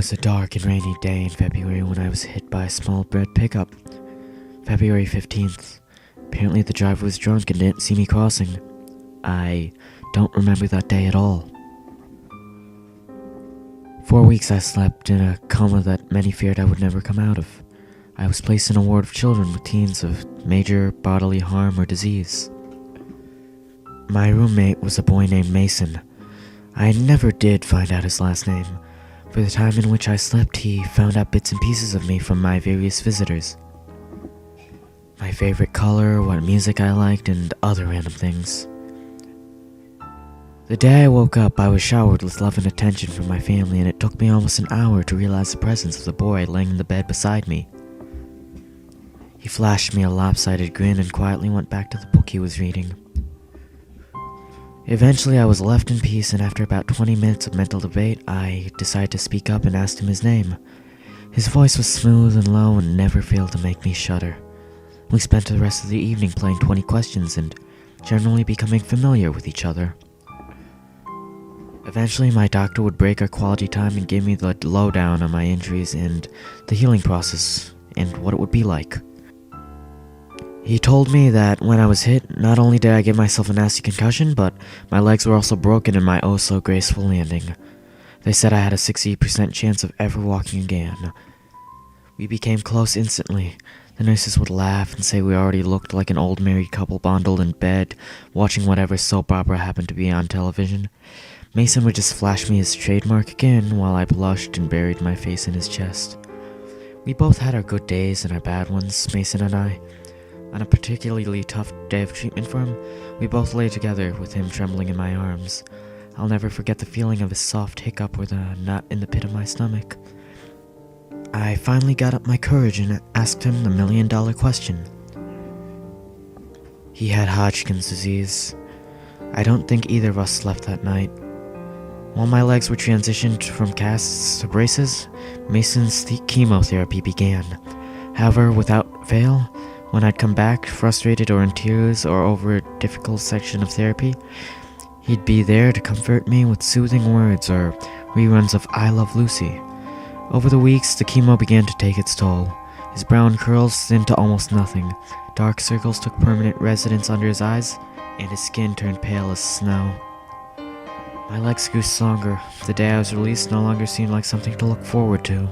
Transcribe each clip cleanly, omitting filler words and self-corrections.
was a dark and rainy day in February when I was hit by a small red pickup. February 15th. Apparently the driver was drunk and didn't see me crossing. I don't remember that day at all. 4 weeks I slept in a coma that many feared I would never come out of. I was placed in a ward of children with teens of major bodily harm or disease. My roommate was a boy named Mason. I never did find out his last name. For the time in which I slept, he found out bits and pieces of me from my various visitors. My favorite color, what music I liked, and other random things. The day I woke up, I was showered with love and attention from my family, and it took me almost an hour to realize the presence of the boy laying in the bed beside me. He flashed me a lopsided grin and quietly went back to the book he was reading. Eventually, I was left in peace, and after about 20 minutes of mental debate, I decided to speak up and asked him his name. His voice was smooth and low and never failed to make me shudder. We spent the rest of the evening playing 20 questions and generally becoming familiar with each other. Eventually, my doctor would break our quality time and give me the lowdown on my injuries and the healing process and what it would be like. He told me that when I was hit, not only did I give myself a nasty concussion, but my legs were also broken in my oh-so-graceful landing. They said I had a 60% chance of ever walking again. We became close instantly. The nurses would laugh and say we already looked like an old married couple bundled in bed, watching whatever soap opera happened to be on television. Mason would just flash me his trademark again while I blushed and buried my face in his chest. We both had our good days and our bad ones, Mason and I. On a particularly tough day of treatment for him, we both lay together with him trembling in my arms. I'll never forget the feeling of his soft hiccup with a knot in the pit of my stomach. I finally got up my courage and asked him the million-dollar question. He had Hodgkin's disease. I don't think either of us slept that night. While my legs were transitioned from casts to braces, Mason's chemotherapy began. However, without fail, when I'd come back, frustrated or in tears or over a difficult section of therapy, he'd be there to comfort me with soothing words or reruns of I Love Lucy. Over the weeks, the chemo began to take its toll. His brown curls thinned to almost nothing, dark circles took permanent residence under his eyes, and his skin turned pale as snow. My legs grew stronger. The day I was released no longer seemed like something to look forward to.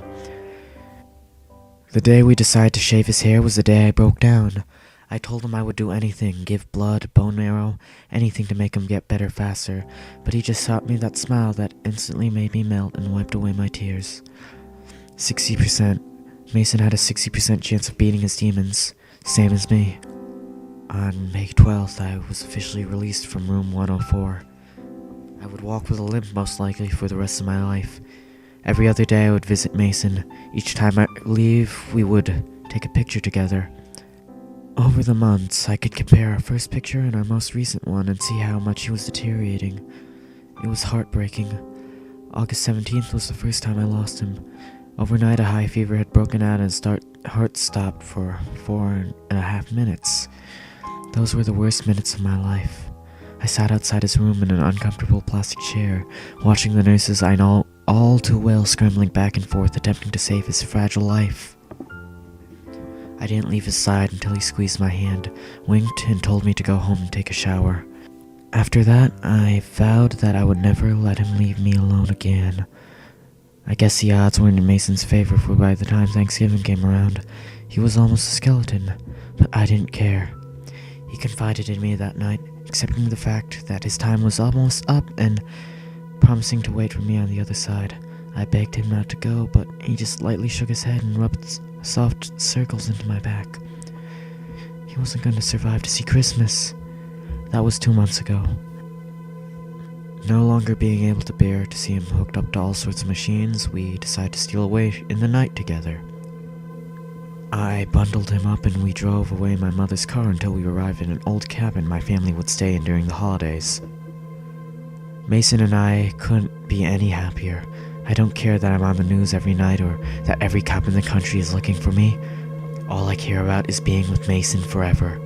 The day we decided to shave his hair was the day I broke down. I told him I would do anything, give blood, bone marrow, anything to make him get better faster, but he just shot me that smile that instantly made me melt and wiped away my tears. 60%. Mason had a 60% chance of beating his demons, same as me. On May 12th, I was officially released from room 104. I would walk with a limp most likely for the rest of my life. Every other day I would visit Mason. Each time I leave, we would take a picture together. Over the months, I could compare our first picture and our most recent one and see how much he was deteriorating. It was heartbreaking. August 17th was the first time I lost him. Overnight, a high fever had broken out and his heart stopped for 4.5 minutes. Those were the worst minutes of my life. I sat outside his room in an uncomfortable plastic chair, watching the nurses I know all too well scrambling back and forth attempting to save his fragile life. I didn't leave his side until he squeezed my hand, winked, and told me to go home and take a shower. After that, I vowed that I would never let him leave me alone again. I guess the odds weren't in Mason's favor, for by the time Thanksgiving came around, he was almost a skeleton, but I didn't care. He confided in me that night, accepting the fact that his time was almost up and promising to wait for me on the other side. I begged him not to go, but he just lightly shook his head and rubbed soft circles into my back. He wasn't going to survive to see Christmas. That was 2 months ago. No longer being able to bear to see him hooked up to all sorts of machines, we decided to steal away in the night together. I bundled him up and we drove away in my mother's car until we arrived at an old cabin my family would stay in during the holidays. Mason and I couldn't be any happier. I don't care that I'm on the news every night or that every cop in the country is looking for me. All I care about is being with Mason forever.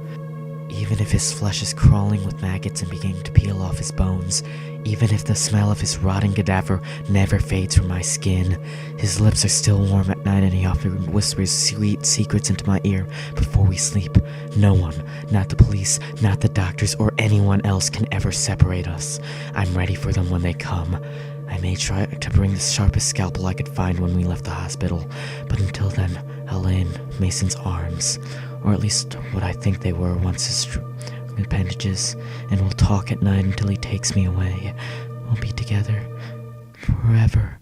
Even Even if his flesh is crawling with maggots and beginning to peel off his bones, even if the smell of his rotting cadaver never fades from my skin, his lips are still warm at night and he often whispers sweet secrets into my ear before we sleep. No one, not the police, not the doctors, or anyone else can ever separate us. I'm ready for them when they come. I may try to bring the sharpest scalpel I could find when we left the hospital, but until then, I'll lay in Mason's arms, or at least what I think they were once his appendages, and we'll talk at night until he takes me away. We'll be together forever.